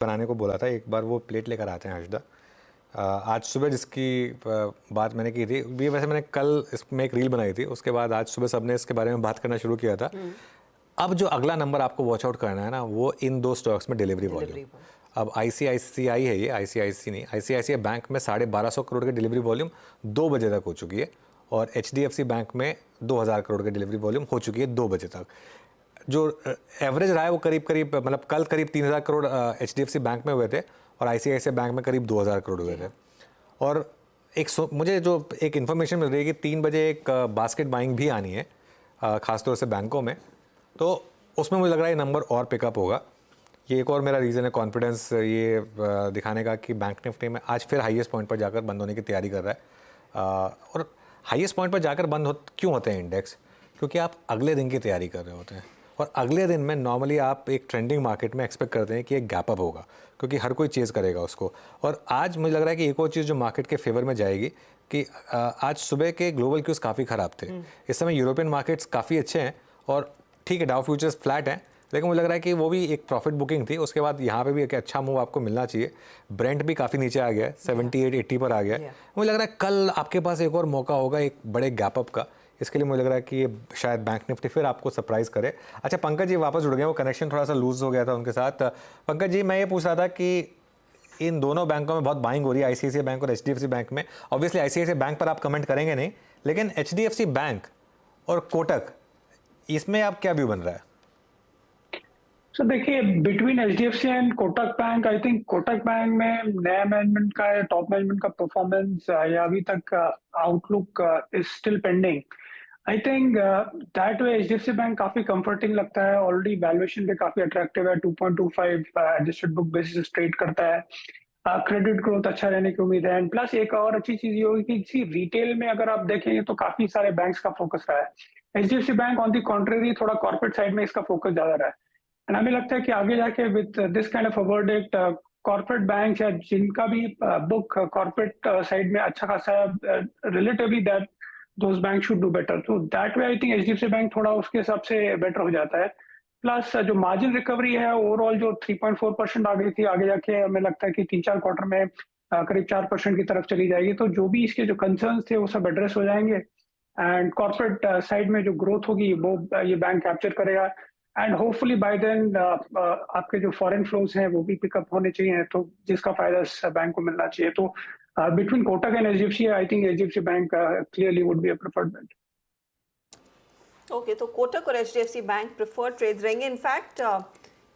बनाने को बोला था, एक बार वो प्लेट लेकर आते हैं हर्षदा। आज सुबह जिसकी बात मैंने की थी, ये वैसे मैंने कल इसमें एक रील बनाई थी, उसके बाद आज सुबह सबने इसके बारे में बात करना शुरू किया था। अब जो अगला नंबर आपको वॉच आउट करना है ना, वो इन दो स्टॉक्स में डिलीवरी वॉल्यूम। अब आईसीआईसीआई है, ये आईसीआईसी नहीं, आईसीआईसीआई बैंक में 1250 करोड़ की डिलीवरी वॉल्यूम 2 बजे तक हो चुकी है, और एचडीएफसी बैंक में 2000 करोड़ की डिलीवरी वॉल्यूम हो चुकी है 2 बजे तक। जो एवरेज रहा है वो करीब करीब, मतलब कल करीब 3000 करोड़ एचडीएफसी बैंक में हुए थे, और आईसीआईसीआई बैंक में करीब 2000 करोड़ हुए थे। और मुझे जो एक इन्फॉर्मेशन मिल रही है कि 3 बजे एक बास्केट बाइंग भी आनी है, खासतौर से बैंकों में, तो उसमें मुझे लग रहा है ये नंबर और पिकअप होगा। ये एक और मेरा रीज़न है कॉन्फिडेंस ये दिखाने का कि बैंक निफ्टी में आज फिर हाईएस्ट पॉइंट पर जाकर बंद होने की तैयारी कर रहा है। और हाईएस्ट पॉइंट पर जाकर बंद क्यों होते हैं इंडेक्स? क्योंकि आप अगले दिन की तैयारी कर रहे होते हैं, और अगले दिन में नॉर्मली आप एक ट्रेंडिंग मार्केट में एक्सपेक्ट करते हैं कि एक गैप अप होगा, क्योंकि हर कोई चेज़ करेगा उसको। और आज मुझे लग रहा है कि एक और चीज़ जो मार्केट के फेवर में जाएगी कि आज सुबह के ग्लोबल क्यूज़ काफ़ी ख़राब थे। इस समय यूरोपियन मार्केट्स काफ़ी अच्छे हैं, और ठीक है डाउ फ्यूचर्स फ्लैट हैं, लेकिन मुझे लग रहा है कि वो भी एक प्रॉफिट बुकिंग थी। उसके बाद यहाँ पे भी एक अच्छा मूव आपको मिलना चाहिए। ब्रेंट भी काफ़ी नीचे आ गया है, 78-80 पर आ गया है। मुझे लग रहा है कल आपके पास एक और मौका होगा एक बड़े गैप अप का। इसके लिए मुझे लग रहा है कि ये शायद बैंक निफ्टी फिर आपको सरप्राइज करे। अच्छा, पंकज जी वापस जुड़ गए, वो कनेक्शन थोड़ा सा लूज हो गया था उनके साथ। पंकज जी, मैं ये पूछ रहा था कि इन दोनों बैंकों में बहुत बाइंग हो रही है, आईसीआईसीआई बैंक और एचडीएफसी बैंक में। ऑब्वियसली आईसीआईसीआई बैंक पर आप कमेंट करेंगे नहीं, लेकिन एचडीएफसी बैंक और कोटक, इसमें आप क्या व्यू बन रहा है? सो देखिए, between HDFC and Kotak bank, I think Kotak bank में नया मैनेजमेंट का या टॉप मैनेजमेंट का परफॉर्मेंस या अभी तक outlook is still pending. I think that way HDFC bank काफी कंफर्टिंग लगता है। ऑलरेडी वैल्यूएशन भी काफी अट्रैक्टिव है, 2.25 एडजस्टेड बुक बेसिस ट्रेड करता है। क्रेडिट ग्रोथ अच्छा रहने की उम्मीद है। एंड प्लस एक और अच्छी चीज ये होगी कि किसी रिटेल में अगर आप देखेंगे तो काफी सारे बैंक्स का फोकस रहा है। HDFC bank on the contrary थोड़ा कॉर्पोरेट साइड में इसका फोकस ज्यादा रहा है। एंड हमें लगता है कि आगे जाके with this kind of a verdict, corporate bank या जिनका भी बुक कॉर्पोरेट साइड में अच्छा खासा है, relatively that those bank should do better. तो that way I think HDFC bank थोड़ा उसके हिसाब से बेटर हो जाता है। प्लस जो मार्जिन रिकवरी है ओवरऑल जो 3.4% आ गई थी, आगे जाके हमें लगता है कि 3-4 क्वार्टर में करीब 4% की तरफ चली जाएगी। तो जो भी इसके जो कंसर्न्स थे वो सब एड्रेस हो जाएंगे, एंड कॉर्पोरेट साइड में जो ग्रोथ होगी वो ये बैंक कैप्चर करेगा। एंड होपफुली बाय देन आपके जो फॉरेन फ्लोज हैं वो भी पिकअप होने चाहिए, तो जिसका फायदा इस बैंक को मिलना चाहिए। तो between Kotak and HDFC, I think HDFC bank clearly would be a preferred bank. Okay, तो कोटक और एचडीएफसी बैंक प्रेफर्ड ट्रेड रहेंगे। इनफैक्ट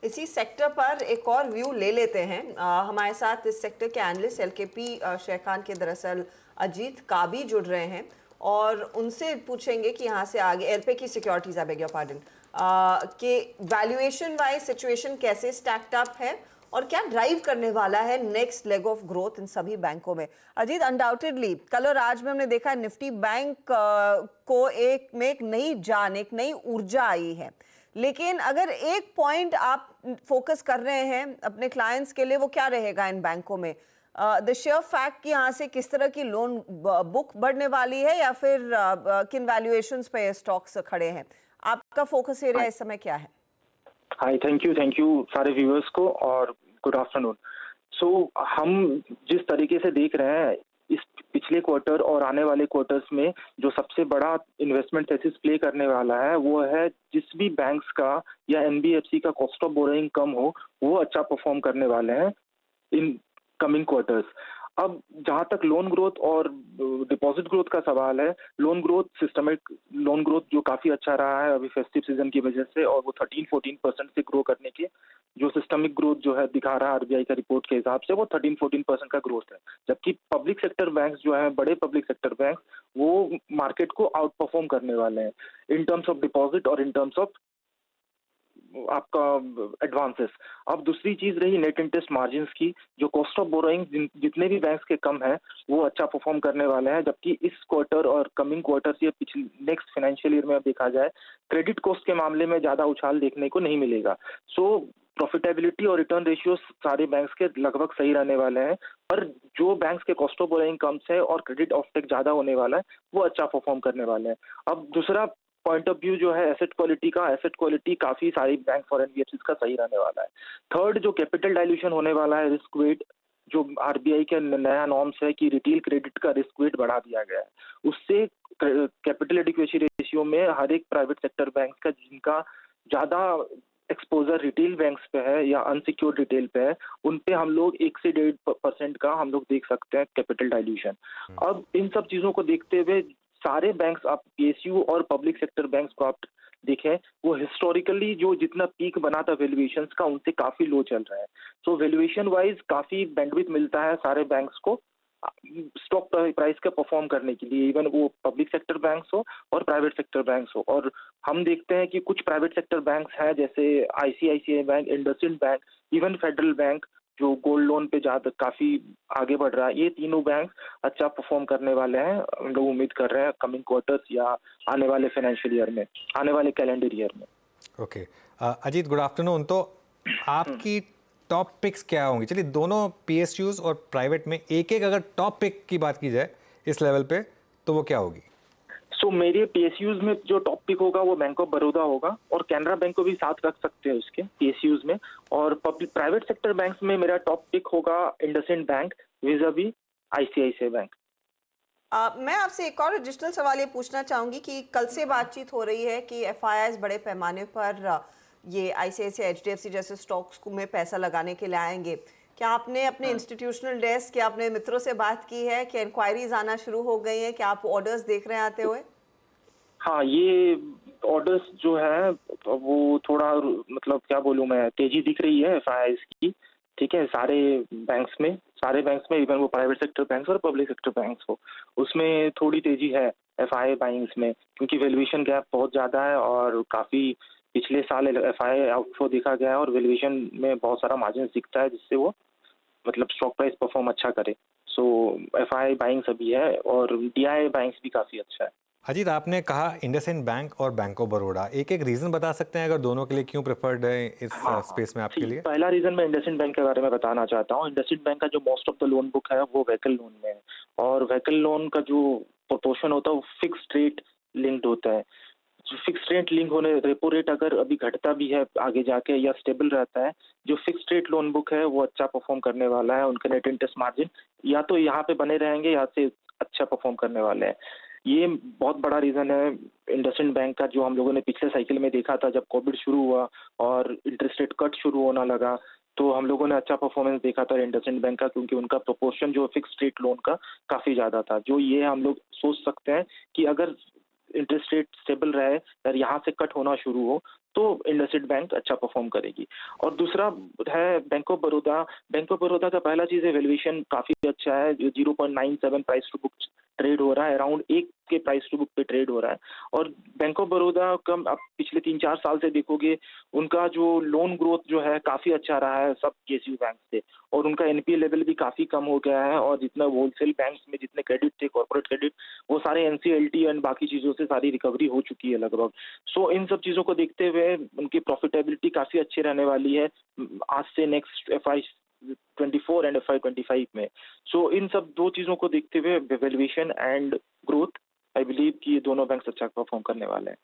इसी सेक्टर पर एक और व्यू ले लेते हैं। हमारे साथ इस सेक्टर के एनालिस्ट एलकेपी शेर खान के दरअसल अजीत काबी जुड़ रहे हैं, और उनसे पूछेंगे कि यहाँ से आगे एलपे की securities, I beg your pardon, कि वैल्यूएशन वाइज सिचुएशन कैसे स्टैक्ड अप है और क्या ड्राइव करने वाला है next leg of growth in सभी बैंकों में। अजीत, अनडाउटेडली कल और आज में हमने देखा है निफ्टी बैंक को एक नई जान, एक नई ऊर्जा आई है, लेकिन अगर एक पॉइंट आप फोकस कर रहे हैं अपने क्लाइंट्स के लिए, वो क्या रहेगा इन बैंकों में? द शेयर फैक्ट कि यहाँ से किस तरह की लोन बुक बढ़ने वाली है, या फिर किन वैल्यूएशंस पे स्टॉक्स खड़े हैं? आपका फोकस एरिया इस समय क्या है? हाय, थैंक यू सारे व्यूअर्स को, और गुड आफ्टरनून। सो हम जिस तरीके से देख रहे हैं इस पिछले क्वार्टर और आने वाले क्वार्टर्स में, जो सबसे बड़ा इन्वेस्टमेंट थीसिस प्ले करने वाला है वो है जिस भी बैंक्स का या एनबीएफसी का कॉस्ट ऑफ बोरोइंग कम हो, वो अच्छा परफॉर्म करने वाले हैं इन कमिंग क्वार्टर्स। अब जहां तक लोन ग्रोथ और डिपॉजिट ग्रोथ का सवाल है, loan growth, systemic loan growth जो काफी अच्छा रहा है अभी फेस्टिव सीजन की वजह से, और वो 13-14% से ग्रो करने के जो सिस्टमिक ग्रोथ जो है दिखा रहा है आरबीआई का रिपोर्ट के हिसाब से, वो 13-14% का ग्रोथ है। जबकि पब्लिक सेक्टर बैंक्स जो है, बड़े पब्लिक सेक्टर बैंक, वो मार्केट को आउट परफॉर्म करने वाले हैं इन टर्म्स ऑफ डिपॉजिट और इन टर्म्स ऑफ आपका एडवांसेस। अब दूसरी चीज रही नेट इंटरेस्ट मार्जिन्स की, जो कॉस्ट ऑफ बोरोइंग जितने भी बैंक्स के कम है वो अच्छा परफॉर्म करने वाले हैं। जबकि इस क्वार्टर और कमिंग क्वार्टर या पिछले नेक्स्ट फाइनेंशियल ईयर में देखा जाए, क्रेडिट कॉस्ट के मामले में ज्यादा उछाल देखने को नहीं मिलेगा। सो प्रॉफिटेबिलिटी और रिटर्न रेशियो सारे बैंक्स के लगभग सही रहने वाले हैं, पर जो बैंक्स के कॉस्ट ऑफ बोरोइंग कम है और क्रेडिट ऑफटेक ज्यादा होने वाला है वो अच्छा परफॉर्म करने वाले हैं। अब दूसरा पॉइंट ऑफ व्यू जो है एसेट क्वालिटी काफी सारी बैंक और एनबीएफसी का सही रहने वाला है। थर्ड, जो कैपिटल डाइल्यूशन होने वाला है, रिस्क वेट, जो आरबीआई का नया नॉर्म्स है कि रिटेल क्रेडिट का रिस्क वेट बढ़ा दिया गया है, उससे कैपिटल एडिक्वेसी रेशियो में हर एक प्राइवेट सेक्टर बैंक का जिनका ज्यादा एक्सपोजर रिटेल बैंक्स पे है या अनसिक्योर्ड रिटेल पे है, उन पे हम लोग 1 से 1.5% का हम लोग देख सकते हैं कैपिटल डाइल्यूशन। अब इन सब चीजों को देखते हुए सारे बैंक्स, आप पीएसयू और पब्लिक सेक्टर बैंक्स को आप देखें, वो हिस्टोरिकली जो जितना पीक बना था वैल्यूएशंस का, उनसे काफी लो चल रहा है। सो वैल्यूएशन वाइज काफी बैंडविड्थ मिलता है सारे बैंक्स को स्टॉक प्राइस का परफॉर्म करने के लिए, इवन वो पब्लिक सेक्टर बैंक्स हो और प्राइवेट सेक्टर बैंक्स हो। और हम देखते हैं कि कुछ प्राइवेट सेक्टर बैंक्स हैं जैसे ICICI bank, IndusInd bank, even federal bank जो गोल्ड लोन पे ज्यादा काफी आगे बढ़ रहा है, ये तीनों बैंक अच्छा परफॉर्म करने वाले हैं। हम लोग उम्मीद कर रहे हैं कमिंग क्वार्टर्स या आने वाले फाइनेंशियल ईयर में, आने वाले कैलेंडर ईयर में। Okay Ajit, good afternoon. तो आपकी टॉप पिक्स क्या होंगी? चलिए, दोनों पीएसयूज और प्राइवेट में एक एक अगर टॉप पिक की बात की जाए इस लेवल पे, तो वो क्या होगी? सो मेरे पीएसयूज में जो टॉप पिक होगा वो बैंक ऑफ बड़ौदा होगा, और कैनरा बैंक को भी साथ रख सकते हैं उसके पीएसयूज में। और पब्लिक प्राइवेट सेक्टर बैंक्स में मेरा टॉप पिक होगा IndusInd bank vis-à-vis ICICI bank. मैं आपसे एक और एडिशनल सवाल ये पूछना चाहूंगी कि कल से बातचीत हो रही है कि एफआईआईज बड़े पैमाने पर ये आईसीआईसीआई एचडीएफसी जैसे स्टॉक्स में पैसा लगाने के लिए आएंगे। क्या आपने अपने इंस्टीट्यूशनल डेस्क या अपने मित्रों से बात की है कि इंक्वायरीज आना शुरू हो गई हैं? क्या आप ऑर्डर्स देख रहे हैं आते हुए? हाँ, ये ऑर्डर्स जो है वो थोड़ा मतलब क्या बोलूँ मैं, तेजी दिख रही है एफआईआईज की। ठीक है, सारे बैंक्स में इवन वो प्राइवेट सेक्टर बैंक्स और पब्लिक सेक्टर बैंक्स हो, उसमें थोड़ी तेजी है एफआईआई बाइंग्स में, क्योंकि वैल्यूएशन गैप बहुत ज़्यादा है और काफ़ी पिछले साल एफआईआई आउटफ्लो देखा गया है और वैल्यूएशन में बहुत सारा मार्जिन दिखता है जिससे वो मतलब स्टॉक प्राइस परफॉर्म अच्छा करे। सो एफआईआई बाइंग्स अभी है और डीआई बाइंग्स भी काफ़ी अच्छा है। अजीत, आपने कहा इंडसइंड बैंक और बैंक ऑफ बड़ौदा, एक एक रीजन बता सकते हैं अगर दोनों के लिए क्यों प्रेफर्ड है इस स्पेस में आपके लिए? पहला रीजन मैं इंडसइंड बैंक के बारे में बताना चाहता हूँ। इंडसइंड बैंक का जो most of the loan book है वो व्हीकल लोन में है, और व्हीकल लोन का जो प्रोपोर्शन होता है वो फिक्स्ड रेट लिंक्ड होता है। फिक्स्ड रेट लिंक होने, रेपो रेट अगर अभी घटता भी है आगे जाके या स्टेबल रहता है, जो फिक्स्ड रेट लोन बुक है वो अच्छा परफॉर्म करने वाला है। उनके नेट इंटरेस्ट मार्जिन या तो यहाँ पे बने रहेंगे या से अच्छा परफॉर्म करने वाले हैं। ये बहुत बड़ा रीजन है इंडसइंड बैंक का, जो हम लोगों ने पिछले साइकिल में देखा था जब कोविड शुरू हुआ और इंटरेस्ट रेट कट शुरू होना लगा, तो हम लोगों ने अच्छा परफॉर्मेंस देखा था इंडसइंड बैंक का, क्योंकि उनका प्रोपोर्शन जो फिक्स्ड रेट लोन का काफी ज्यादा था। जो ये हम लोग सोच सकते हैं कि अगर इंटरेस्ट रेट स्टेबल रहे और यहाँ से कट होना शुरू हो तो इंडसइंड बैंक अच्छा परफॉर्म करेगी। और दूसरा है bank of Baroda. Bank of Baroda का पहला चीज है वैल्यूएशन काफी अच्छा है, जो 0.97 प्राइस टू बुक ट्रेड हो रहा है, अराउंड 1 के प्राइस टू बुक पे ट्रेड हो रहा है। और बैंक ऑफ बड़ौदा का आप पिछले 3-4 साल से देखोगे, उनका जो लोन ग्रोथ जो है काफी अच्छा रहा है सब पीएसयू बैंक से, और उनका एनपीए लेवल भी काफी कम हो गया है, और जितना होलसेल बैंक्स में जितने क्रेडिट थे, कॉर्पोरेट क्रेडिट, वो सारे एनसीएलटी एंड बाकी चीजों से सारी रिकवरी हो चुकी है लगभग। सो इन सब चीजों को देखते हुए उनकी प्रॉफिटेबिलिटी काफी अच्छी रहने वाली है आज से नेक्स्ट FY24 एंड FY25 में। सो इन सब दो चीजों को देखते हुए valuation and growth, I believe कि ये दोनों बैंक्स अच्छा परफॉर्म करने वाले हैं।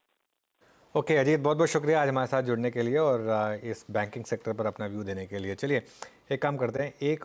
ओके अजीत, बहुत बहुत शुक्रिया आज हमारे साथ जुड़ने के लिए और इस बैंकिंग सेक्टर पर अपना व्यू देने के लिए। चलिए एक काम करते हैं, एक